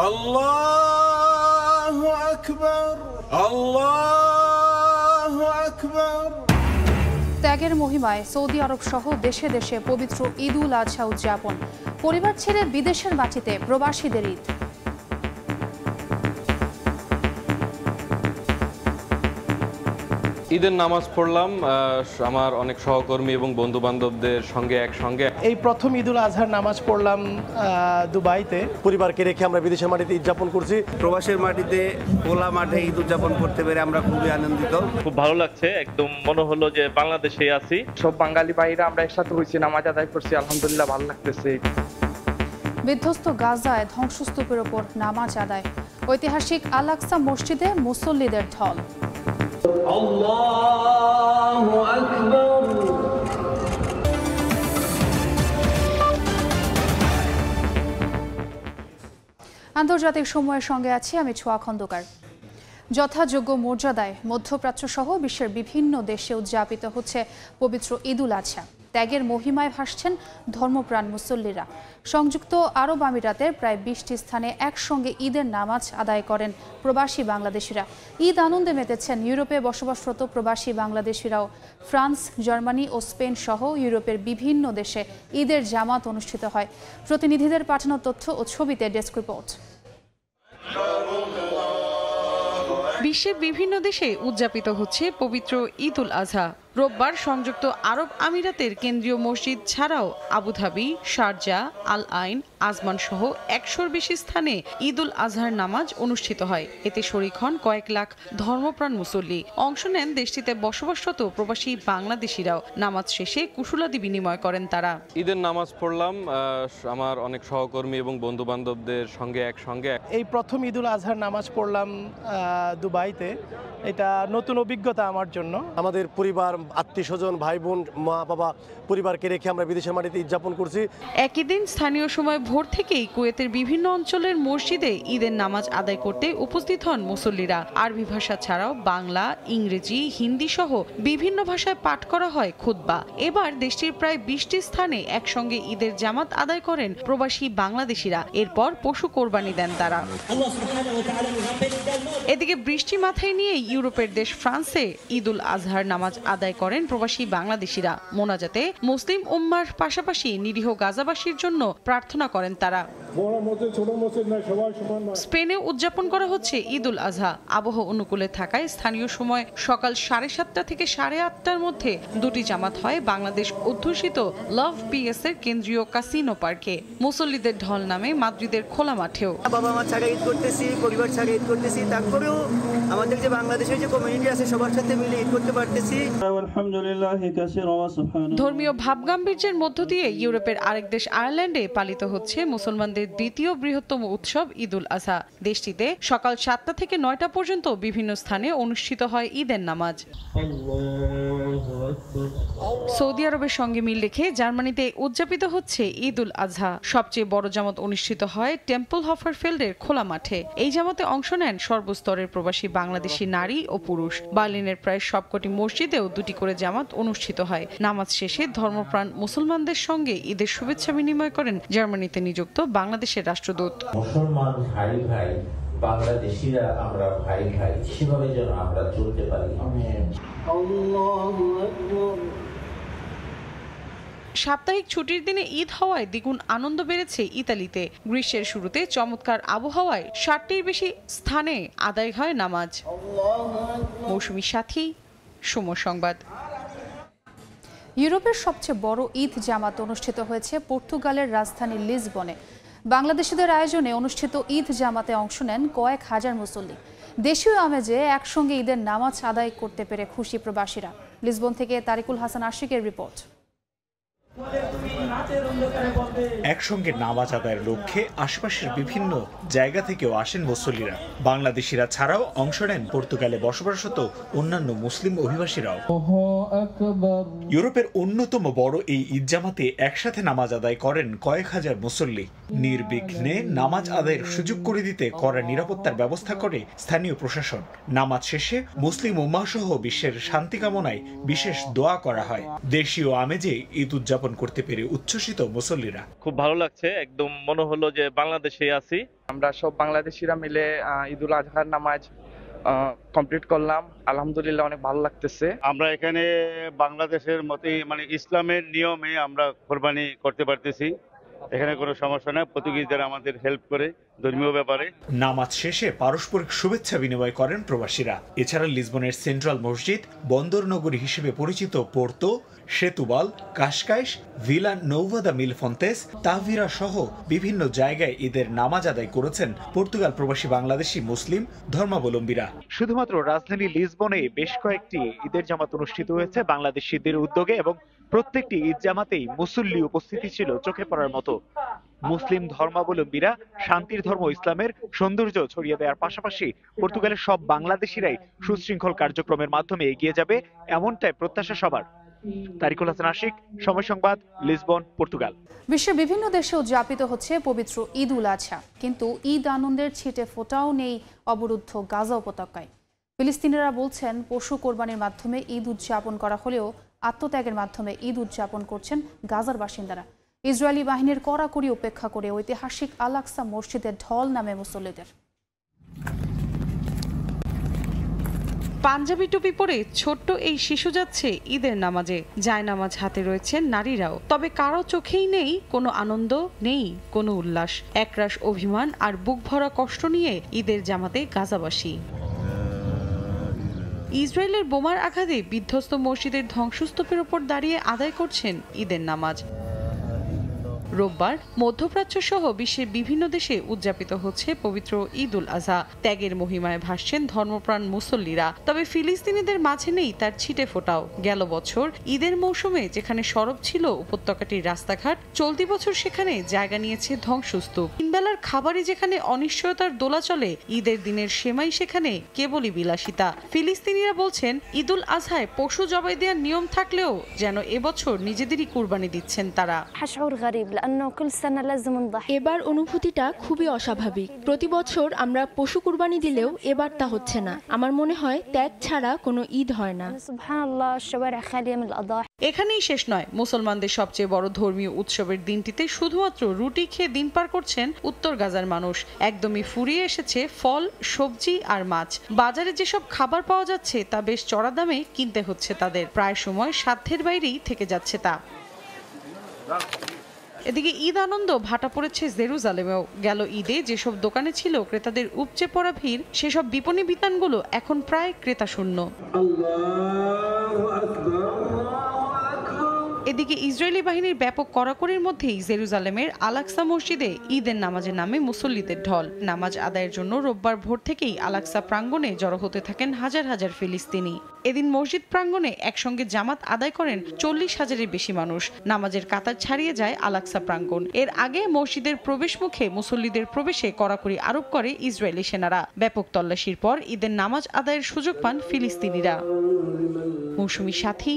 আল্লাহু আকবার, আল্লাহু আকবার। ত্যাগের মহিমায় সৌদি আরব সহ দেশে দেশে পবিত্র ঈদ উল আজহা উদযাপন। পরিবার ছেড়ে বিদেশের মাটিতে প্রবাসীদের ঈদ। ঈদের নামাজ পড়লাম আমার অনেক সহকর্মী এবং বন্ধু বান্ধবদের সঙ্গে একসঙ্গে। এই প্রথম ঈদ উল আজহার নামাজ পড়লাম দুবাইতে। পরিবারকে রেখে আমরা বিদেশের মাটিতে উদযাপন করছি। প্রবাসের মাটিতে খোলা মাঠে ঈদ উদযাপন করতে পেরে আমরা খুবই আনন্দিত। খুব ভালো লাগছে, একদম মনে হলো যে বাংলাদেশে আছি। সব বাঙালি ভাইরা আমরা একসাথে হয়েছি, নামাজ আদায় করছি, আলহামদুলিল্লাহ ভালো লাগতেছে। বিধ্বস্ত গাজায় ধ্বংসস্তূপের ওপর নামাজ আদায়। ঐতিহাসিক আল আকসা মসজিদে মুসল্লিদের ঢল। আল্লাহু আকবার। আন্তর্জাতিক সময়ের সঙ্গে আছি আমি ছোয়া খন্দকার। যথাযোগ্য মর্যাদায় মধ্যপ্রাচ্য সহ বিশ্বের বিভিন্ন দেশে উদযাপিত হচ্ছে পবিত্র ঈদ উল আজহা। ত্যাগের মহিমায় ভাসছেন ধর্মপ্রাণ মুসল্লিরা। সংযুক্ত আরব আমিরাতের প্রায় 20টি স্থানে একসঙ্গে ঈদের নামাজ আদায় করেন প্রবাসী বাংলাদেশিরা। ঈদ আনন্দে মেতেছেন ইউরোপে বসবাসরত প্রবাসী বাংলাদেশিরাও। ফ্রান্স, জার্মানি ও স্পেন সহ ইউরোপের বিভিন্ন দেশে ঈদের জামাত অনুষ্ঠিত হয়। প্রতিনিধিদের পাঠানো তথ্য ও ছবিতে ডেস্ক রিপোর্ট। বিশ্বের বিভিন্ন দেশে উদযাপিত হচ্ছে পবিত্র ঈদ উল আজহা। রোববার সংযুক্ত আরব আমিরাতের কেন্দ্রীয় মসজিদ ছাড়াও আবুধাবি, শারজাহ, আল আইন, আজমান সহ 100-র বেশি স্থানে ঈদ উল আজহার নামাজ অনুষ্ঠিত হয়। এতে শরীক হন কয়েক লাখ ধর্মপ্রাণ মুসল্লি। অংশ নেন দেশটিতে বসবাসরত প্রবাসী বাংলাদেশিরাও। নামাজ শেষে কুশলাদি বিনিময় করেন তারা। ঈদের নামাজ পড়লাম আমার অনেক সহকর্মী এবং বন্ধু বান্ধবদের সঙ্গে একসঙ্গে। এই প্রথম ঈদ উল আজহার নামাজ পড়লাম দুবাইতে। এটা নতুন অভিজ্ঞতা আমার জন্য। আমাদের পরিবার, আত্মীয় স্বজন, ভাই বোন, মা বাবা, পরিবারকে রেখে আমরা বিদেশের মাটিতে উদযাপন করছি। একই দিন স্থানীয় সময় ভোর থেকেই কুয়েতের বিভিন্ন অঞ্চলের মসজিদে ঈদের নামাজ আদায় করতে উপস্থিত হন মুসল্লিরা। আরবি ভাষা ছাড়াও বাংলা, ইংরেজি, হিন্দি সহ বিভিন্ন ভাষায় পাঠ করা হয় খুতবা। এবার দেশটির প্রায় 20টি স্থানে একসঙ্গে ঈদের জামাত আদায় করেন প্রবাসী বাংলাদেশিরা। এরপর পশু কোরবানি দেন তারা। এদিকে বৃষ্টি মাথায় নিয়ে ইউরোপের দেশ ফ্রান্সে ঈদ উল আজহার নামাজ আদায় করেন প্রবাসী বাংলাদেশিরা। মোনাজাতে মুসলিম উম্মার পাশাপাশি নিরীহ গাজাবাসীর জন্য প্রার্থনা করেন তারা। স্পেনে উদযাপন করা হচ্ছে ঈদ উল আজহা। আবহাওয়া অনুকূলে থাকায় স্থানীয় সময় সকাল 7:30 থেকে 8:30-র মধ্যে দুটি জামাত হয় বাংলাদেশ অধ্যুষিত লাভ পিএস এর কেন্দ্রীয় কাসিনো পার্কে। মুসল্লিদের ঢল নামে মাদ্রিদের খোলা মাঠেও। বাবা মা ছাড়া ঈদ করতেছি, পরিবার ছাড়া ঈদ করতেছি, তারপরেও আমাদের যে বাংলাদেশের যে কমিউনিটি আছে সবার সাথে মিলে ঈদ করতে পারতেছি। ধর্মীয় ভাবগাম্ভীর্যের মধ্য দিয়ে ইউরোপের আরেক দেশ আয়ারল্যান্ডে পালিত হচ্ছে মুসলমানদের দ্বিতীয় বৃহত্তম উৎসব ঈদ উল আজহা। দেশটিতে সকাল 7টা থেকে 9টা পর্যন্ত বিভিন্ন স্থানে অনুষ্ঠিত হয় ঈদের নামাজ। সৌদি আরবের সঙ্গে মিল রেখে জার্মানিতে উদযাপিত হচ্ছে ঈদ উল আজহা। সবচেয়ে বড় জামাত অনুষ্ঠিত হয় টেম্পল হফারফেল্ডের খোলা মাঠে। এই জামাতে অংশ নেন সর্বস্তরের প্রবাসী বাংলাদেশি নারী ও পুরুষ। বার্লিনের প্রায় সবকটি মসজিদেও দুটি করে জামাত অনুষ্ঠিত হয়। নামাজ শেষে ধর্মপ্রাণ মুসলমানদের সঙ্গে ঈদের শুভেচ্ছা বিনিময় করেন জার্মানিতে নিযুক্ত বাংলাদেশের রাষ্ট্রদূত। মুসলমান ভাই ভাই, বাংলাদেশিরা আমরা ভাই ভাই, সেভাবে যেন আমরা চলতে পারি। সাপ্তাহিক ছুটির দিনে ঈদ হওয়ায় দ্বিগুণ আনন্দ বেড়েছে ইতালিতে। গ্রীষ্মের শুরুতে চমৎকার আবহাওয়ায় 60টির বেশি স্থানে আদায় হয় নামাজ। মৌসুমী সাথী, সময় সংবাদ। ইউরোপের সবচেয়ে বড় ঈদ জামাত অনুষ্ঠিত হয়েছে পর্তুগালের রাজধানী লিসবনে। বাংলাদেশিদের আয়োজনে অনুষ্ঠিত ঈদ জামাতে অংশ নেন কয়েক হাজার মুসল্লি। দেশীয় আমেজে একসঙ্গে ঈদের নামাজ আদায় করতে পেরে খুশি প্রবাসীরা। লিসবন থেকে তারিকুল হাসান আশিকের রিপোর্ট। একসঙ্গে নামাজ আদায়ের লক্ষ্যে আশপাশের বিভিন্ন জায়গা থেকেও আসেন মুসল্লিরা। বাংলাদেশিরা ছাড়াও অংশ নেন পর্তুগালে বসবাসরত অন্যান্য মুসলিম অভিবাসীরাও। ইউরোপের অন্যতম বড় এই ঈদ জামাতে একসাথে নামাজ আদায় করেন কয়েক হাজার মুসল্লি। নির্বিঘ্নে নামাজ আদায়ের সুযোগ করে দিতে কড়া নিরাপত্তার ব্যবস্থা করে স্থানীয় প্রশাসন। নামাজ শেষে মুসলিম উম্মাহ সহ বিশ্বের শান্তি কামনায় বিশেষ দোয়া করা হয়। দেশীয় আমেজে ঈদ উদযাপন উদযাপন করতে পেরে উচ্ছ্বসিত মুসল্লিরা। খুব ভালো লাগছে, একদম মনে হলো যে বাংলাদেশে আছি। আমরা সব বাংলাদেশিরা মিলে ঈদুল আজহার নামাজ কমপ্লিট করলাম, আলহামদুলিল্লাহ অনেক ভালো লাগতেছে। আমরা এখানে বাংলাদেশের মতোই মানে ইসলামের নিয়মে আমরা কোরবানি করতে পারতেছি, এখানে কোনো সমস্যা নেই। পর্তুগিজরা আমাদের হেল্প করে ধর্মীয় ব্যাপারে। নামাজ শেষে পারস্পরিক শুভেচ্ছা বিনিময় করেন প্রবাসীরা। এছাড়া লিসবনের সেন্ট্রাল মসজিদ, বন্দর নগরী হিসেবে পরিচিত পোর্তো, সেতুবাল, কাশকাইশ, ভিলা নৌভা দা মিল ফন্তেস, তাহভিরা সহ বিভিন্ন জায়গায় ঈদের নামাজ আদায় করেছেন পর্তুগাল প্রবাসী বাংলাদেশি মুসলিম ধর্মাবলম্বীরা। শুধুমাত্র রাজধানী লিসবনে বেশ কয়েকটি ঈদের জামাত অনুষ্ঠিত হয়েছে বাংলাদেশিদের উদ্যোগে এবং প্রত্যেকটি ঈদ জামাতেই মুসল্লি উপস্থিতি ছিল চোখে পড়ার মতো। মুসলিম ধর্মাবলম্বীরা শান্তির ধর্ম ইসলামের সৌন্দর্য ছড়িয়ে দেওয়ার পাশাপাশি পর্তুগালের সব বাংলাদেশিরাই সুশৃঙ্খল কার্যক্রমের মাধ্যমে এগিয়ে যাবে এমনটাই প্রত্যাশা সবার। তারিকুল হাসান আশিক, সময় সংবাদ, লিসবন, পর্তুগাল। বিশ্বের বিভিন্ন দেশে উদযাপিত হচ্ছে পবিত্র ঈদ উল আজহা, কিন্তু ঈদ আনন্দের ছিটে ফোঁটাও নেই অবরুদ্ধ গাজা উপত্যকায়। ফিলিস্তিনিরা বলছেন পশু কোরবানির মাধ্যমে ঈদ উদযাপন করা হলেও আত্মত্যাগের মাধ্যমে ঈদ উদযাপন করছেন গাজার বাসিন্দারা। ইসরায়েলি বাহিনীর কড়াকড়ি উপেক্ষা করে ঐতিহাসিক আল আকসা মসজিদে ঢল নামে মুসল্লিদের। পাঞ্জাবি টুপি পরে ছোট্ট এই শিশু যাচ্ছে ঈদের নামাজে। জায়নামাজ হাতে রয়েছেন নারীরাও, তবে কারো চোখেই নেই কোনো আনন্দ, নেই কোনো উল্লাস। একরাশ অভিমান আর বুক ভরা কষ্ট নিয়ে ঈদের জামাতে গাজাবাসী। ইসরায়েলের বোমার আঘাতে বিধ্বস্ত মসজিদের ধ্বংসস্তূপের ওপর দাঁড়িয়ে আদায় করছেন ঈদের নামাজ। রোববার মধ্যপ্রাচ্য সহ বিশ্বের বিভিন্ন দেশে উদযাপিত হচ্ছে পবিত্র ঈদ উল আজহা। ত্যাগের মহিমায় ভাসছেন ধর্মপ্রাণ মুসল্লিরা, তবে ফিলিস্তিনিদের মাঝে নেই তার ছিটে ফোটাও। গেল বছর ঈদের মৌসুমে যেখানে সরব ছিল উপত্যকাটির রাস্তাঘাট, চলতি বছর সেখানে জায়গা নিয়েছে ধ্বংসস্তূপ। তিনবেলার খাবারই যেখানে অনিশ্চয়তার দোলা চলে, ঈদের দিনের সেমাই সেখানে কেবলই বিলাসিতা। ফিলিস্তিনিরা বলছেন ঈদ উল আজহায় পশু জবাই দেওয়ার নিয়ম থাকলেও যেন এবছর নিজেদেরই কুরবানি দিচ্ছেন তারা। এবার অনুভূতিটা খুবই অস্বাভাবিক। প্রতি বছর আমরা পশু কুরবানি দিলেও এবার তা হচ্ছে না। আমার মনে হয় ত্যাগ ছাড়া কোনো ঈদ হয় না। এখানেই শেষ নয়, মুসলমানদের সবচেয়ে বড় ধর্মীয় উৎসবের দিনটিতে শুধুমাত্র রুটি খেয়ে দিন পার করছেন উত্তর গাজার মানুষ। একদমই ফুরিয়ে এসেছে ফল, সবজি আর মাছ। বাজারে যেসব খাবার পাওয়া যাচ্ছে তা বেশ চড়া দামে কিনতে হচ্ছে তাদের। প্রায় সময় সাধ্যের বাইরেই থেকে যাচ্ছে তা। এদিকে ঈদ আনন্দ ভাটা পড়েছে জেরুজালেমেও। গেল ঈদে যেসব দোকানে ছিল ক্রেতাদের উপচে পড়া ভিড়, সেসব বিপণী বিতানগুলো এখন প্রায় ক্রেতা শূন্য। এদিকে ইসরায়েলি বাহিনীর ব্যাপক কড়াকড়ির মধ্যেই জেরুজালেমের আল আকসা মসজিদে ঈদের নামাজের নামে মুসল্লিদের ঢল। নামাজ আদায়ের জন্য রোববার ভোর থেকেই আল আকসা প্রাঙ্গণে জড়ো হতে থাকেন হাজার হাজার ফিলিস্তিনি। এদিন মসজিদ প্রাঙ্গণে একসঙ্গে জামাত আদায় করেন 40,000-এর বেশি মানুষ। নামাজের কাতার ছাড়িয়ে যায় আল আকসা প্রাঙ্গণ। এর আগে মসজিদের প্রবেশ মুখে মুসল্লিদের প্রবেশে কড়াকড়ি আরোপ করে ইসরায়েলি সেনারা। ব্যাপক তল্লাশির পর ঈদের নামাজ আদায়ের সুযোগ পান ফিলিস্তিনিরা। মৌসুমী সাথী,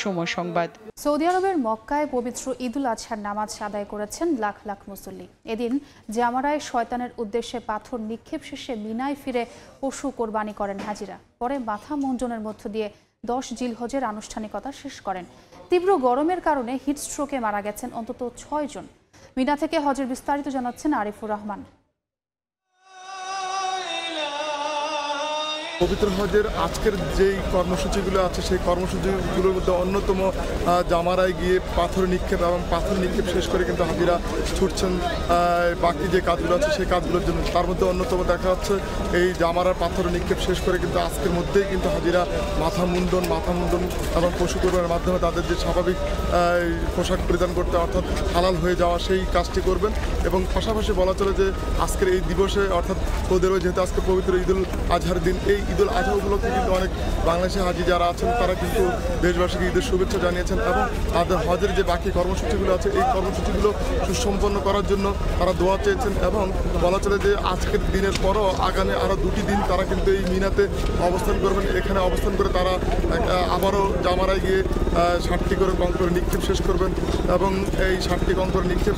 সময় সংবাদ। সৌদি আরবের মক্কায় পবিত্র ঈদ উল আজহার নামাজ আদায় করেছেন লাখ লাখ মুসল্লি। এদিন জামারায় শয়তানের উদ্দেশ্যে পাথর নিক্ষেপ শেষে মিনায় ফিরে পশু কোরবানি করেন হাজিরা। পরে মাথা মুন্ডনের মধ্য দিয়ে 10 জিলহজের আনুষ্ঠানিকতা শেষ করেন। তীব্র গরমের কারণে হিটস্ট্রোকে মারা গেছেন অন্তত 6 জন। মিনা থেকে হজের বিস্তারিত জানাচ্ছেন আরিফুর রহমান। পবিত্র হজের আজকের যেই কর্মসূচিগুলো আছে সেই কর্মসূচিগুলোর মধ্যে অন্যতম জামারায় গিয়ে পাথর নিক্ষেপ, এবং পাথর নিক্ষেপ শেষ করে কিন্তু হাজিরা ছুটছেন বাকি যে কাজগুলো আছে সেই কাজগুলোর জন্য। তার মধ্যে অন্যতম দেখা যাচ্ছে এই জামারার পাথর নিক্ষেপ শেষ করে কিন্তু আজকের মধ্যেই কিন্তু হাজিরা মাথা মুন্ডন এবং পশু কোরবানির মাধ্যমে তাদের যে স্বাভাবিক পোশাক পরিধান করতে অর্থাৎ হালাল হয়ে যাওয়া সেই কাজটি করবেন। এবং পাশাপাশি বলা চলে যে আজকের এই দিবসে অর্থাৎ ওদেরও যেহেতু আজকে পবিত্র ঈদ উল আজহার দিন, এই ঈদ উল আজহা উপলক্ষে কিন্তু অনেক বাংলাদেশি হাজি যারা আছেন তারা কিন্তু দেশবাসীকে ঈদের শুভেচ্ছা জানিয়েছেন এবং তাদের হজের যে বাকি কর্মসূচিগুলো আছে এই কর্মসূচিগুলো সুসম্পন্ন করার জন্য তারা দোয়া চেয়েছেন। এবং বলা চলে যে আজকের দিনের পরও আগামী আরও 2টি দিন তারা কিন্তু এই মিনাতে অবস্থান করবেন। এখানে অবস্থান করে তারা আবারও জামারায় গিয়ে 60টি করে কঙ্কর নিক্ষেপ শেষ করবেন এবং এই 60টি কঙ্কর নিক্ষেপ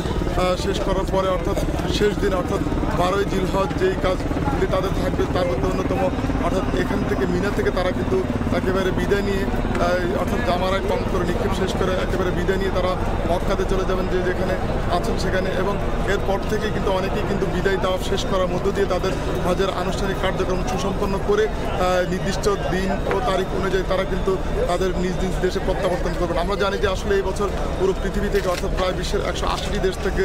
শেষ করার পরে অর্থাৎ শেষ দিন অর্থাৎ 12ই জিলহজ যেই কাজগুলি তাদের থাকবে তার মধ্যে অন্যতম, অর্থাৎ এখান থেকে মিনা থেকে তারা কিন্তু একেবারে বিদায় নিয়ে অর্থাৎ জামারায় কঙ্কর নিক্ষেপ শেষ করে একেবারে বিদায় নিয়ে তারা মক্কাতে চলে যাবেন যে যেখানে আছেন সেখানে, এবং এরপর থেকে কিন্তু অনেকেই কিন্তু বিদায় দেওয়া শেষ করার মধ্য দিয়ে তাদের হজের আনুষ্ঠানিক কার্যক্রম সুসম্পন্ন করে নির্দিষ্ট দিন ও তারিখ অনুযায়ী তারা কিন্তু তাদের নিজ নিজ দেশে প্রত্যাবর্তন করবেন। আমরা জানি যে আসলে এই বছর পুরো পৃথিবী থেকে অর্থাৎ প্রায় বিশ্বের 180টি দেশ থেকে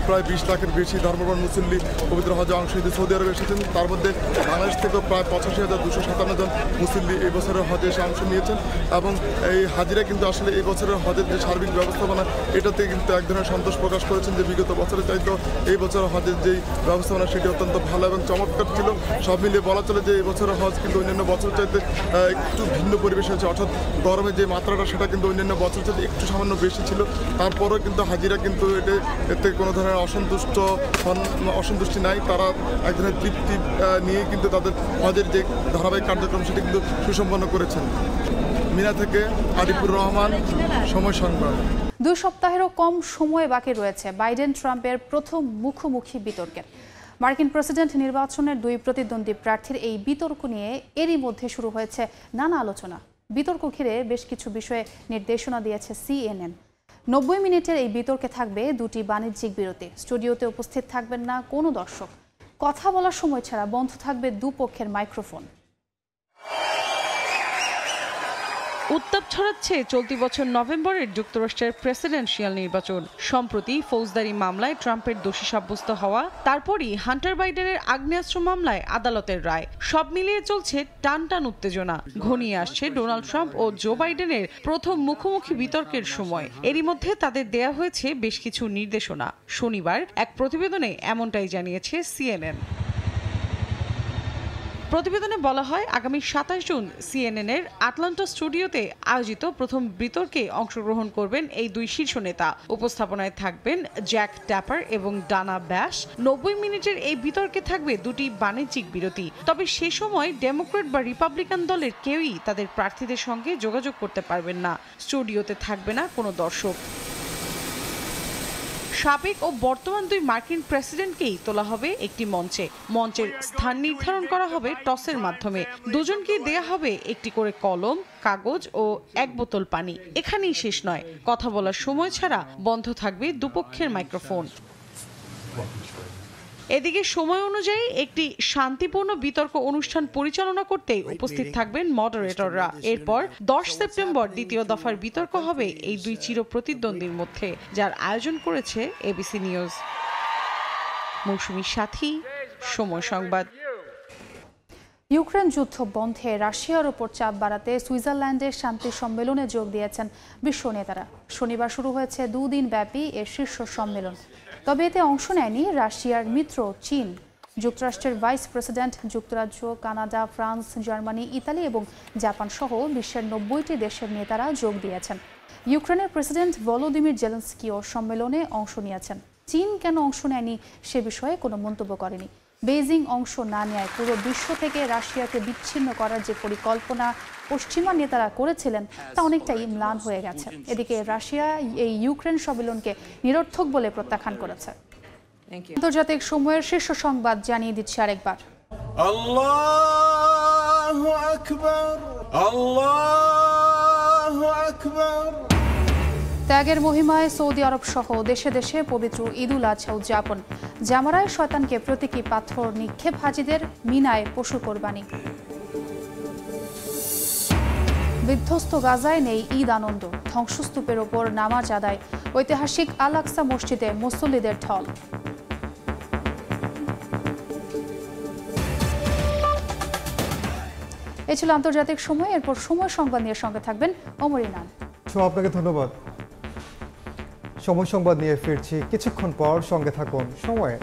প্রায় 20 লাখের বেশি ধর্মপ্রাণ মুসল্লি পবিত্র হজে অংশ নিতে সৌদি আরবে এসেছেন। তার মধ্যে বাংলাদেশ থেকেও প্রায় 85,257 জন মুসল্লি এই বছরের হজে এসে অংশ নিয়েছেন, এবং এই হাজিরা কিন্তু আসলে এই বছরের হজের যে সার্বিক ব্যবস্থাপনা এটাতে কিন্তু এক ধরনের সন্তোষ প্রকাশ করেছেন যে বিগত বছরের চাইতে এই বছর হজের যেই ব্যবস্থাপনা সেটি অত্যন্ত ভালো এবং চমৎকার ছিল। সব মিলিয়ে বলা চলে যে এই বছরের হজ কিন্তু অন্যান্য বছর চাইতে একটু ভিন্ন পরিবেশ হয়েছে, অর্থাৎ গরমের যে মাত্রাটা সেটা কিন্তু অন্যান্য বছর চাইতে একটু সামান্য বেশি ছিল। তারপরেও কিন্তু হাজিরা কিন্তু এতে কোনো ধরনের অসন্তুষ্টি নাই, তারা এক ধরনের তৃপ্তি নিয়ে কিন্তু তাদের হজের যে ধারাবাহিক কার্যক্রম সেটি কিন্তু সুসম্পন্ন করেছেন। মিনা থেকে আরিফুর রহমান, সময় সংবাদ। 2 সপ্তাহেরও কম সময় বাকি রয়েছে বাইডেন ট্রাম্পের প্রথম মুখোমুখি বিতর্কের। মার্কিন প্রেসিডেন্ট নির্বাচনের 2 প্রতিদ্বন্দ্বী প্রার্থীর এই বিতর্ক নিয়ে এরই মধ্যে শুরু হয়েছে নানা আলোচনা। বিতর্ক ঘিরে বেশ কিছু বিষয়ে নির্দেশনা দিয়েছে CNN। 90 মিনিটের এই বিতর্কে থাকবে 2টি বাণিজ্যিক বিরতি। স্টুডিওতে উপস্থিত থাকবেন না কোনো দর্শক। কথা বলার সময় ছাড়া বন্ধ থাকবে দুপক্ষের মাইক্রোফোন। উত্তাপ ছড়াচ্ছে চলতি বছর নভেম্বরের যুক্তরাষ্ট্রের প্রেসিডেন্সিয়াল নির্বাচন। সম্প্রতি ফৌজদারি মামলায় ট্রাম্পের দোষী সাব্যস্ত হওয়া, তারপরই হান্টার বাইডেনের আগ্নেয়াস্ত্র মামলায় আদালতের রায়, সব মিলিয়ে চলছে টানটান উত্তেজনা। ঘনিয়ে আসছে ডোনাল্ড ট্রাম্প ও জো বাইডেনের প্রথম মুখোমুখি বিতর্কের সময়। এরই মধ্যে তাদের দেয়া হয়েছে বেশ কিছু নির্দেশনা। শনিবার এক প্রতিবেদনে এমনটাই জানিয়েছে CNN। প্রতিবেদনে বলা হয়, আগামী 27 জুন CNN-এর আটলান্টা স্টুডিওতে আয়োজিত প্রথম বিতর্কে অংশগ্রহণ করবেন এই 2 শীর্ষ নেতা। উপস্থাপনায় থাকবেন জ্যাক ট্যাপার এবং ডানা ব্যাশ। 90 মিনিটের এই বিতর্কে থাকবে 2টি বাণিজ্যিক বিরতি। তবে সে সময় ডেমোক্রেট বা রিপাবলিকান দলের কেউই তাদের প্রার্থীদের সঙ্গে যোগাযোগ করতে পারবেন না। স্টুডিওতে থাকবে না কোনো দর্শক। সাবেক ও বর্তমান 2 মার্কিন প্রেসিডেন্টকেই তোলা হবে একটি মঞ্চে। মঞ্চের স্থান নির্ধারণ করা হবে টসের মাধ্যমে। দুজনকেই দেয়া হবে একটি করে কলম, কাগজ ও 1 বোতল পানি। এখানেই শেষ নয়, কথা বলার সময় ছাড়া বন্ধ থাকবে দুপক্ষের মাইক্রোফোন। এদিকে সময় অনুযায়ী একটি শান্তিপূর্ণ বিতর্ক অনুষ্ঠান পরিচালনা করতে উপস্থিত থাকবেন মডারেটররা। এরপর 10 সেপ্টেম্বর দ্বিতীয় দফার বিতর্ক হবে এই 2 চির প্রতিদ্বন্দ্বীর মধ্যে, যার আয়োজন করেছে ABC নিউজ। মৌসুমীর সাথী, সময় সংবাদ। ইউক্রেন যুদ্ধ বন্ধে রাশিয়ার উপর চাপ বাড়াতে সুইজারল্যান্ডের শান্তি সম্মেলনে যোগ দিয়েছেন বিশ্ব নেতারা। শনিবার শুরু হয়েছে 2 দিন ব্যাপী এর শীর্ষ সম্মেলন। তবে এতে অংশ নেয়নি রাশিয়ার মিত্র চীন। যুক্তরাষ্ট্রের ভাইস প্রেসিডেন্ট যুক্তরাজ্য, কানাডা, ফ্রান্স, জার্মানি, ইতালি এবং জাপান সহ বিশ্বের 90টি দেশের নেতারা যোগ দিয়েছেন। ইউক্রেনের প্রেসিডেন্ট ভলোদিমির জেলেনস্কিও সম্মেলনে অংশ নিয়েছেন। চীন কেন অংশ নেয়নি সে বিষয়ে কোনো মন্তব্য করেনি। বেইজিং অংশ না নেয় পুরো বিশ্ব থেকে রাশিয়াকে বিচ্ছিন্ন করার যে পরিকল্পনা পশ্চিমা নেতারা করেছিলেন তা অনেকটাই ম্লান হয়ে গেছে। এদিকে রাশিয়া এই ইউক্রেন সম্মেলনকে নিরর্থক বলে প্রত্যাখ্যান করেছে। আন্তর্জাতিক সময়ের শীর্ষ সংবাদ জানিয়ে দিচ্ছি আরেকবার। আল্লাহু আকবার, আল্লাহু আকবার। ত্যাগের মহিমায় সৌদি আরব সহ দেশে দেশে পবিত্র ঈদুল আজহা উদযাপন। জামারায় শয়তানকে প্রতীকী পাথর নিক্ষেপ হাজিদের, মিনায় পশু কোরবানি। বিধ্বস্ত গাজায় নেই ঈদ আনন্দ। ধ্বংসস্তূপের ওপর নামাজ আদায়। ঐতিহাসিক আল আকসা মসজিদে মুসল্লিদের ঢল। এই ছিল আন্তর্জাতিক সময়। এরপর সময় সংবাদ নিয়ে সঙ্গে থাকবেন ওমর ইনান। আপনাকে ধন্যবাদ। সময় সংবাদ নিয়ে ফিরছি কিছুক্ষণ পর, সঙ্গে থাকুন সময়ে।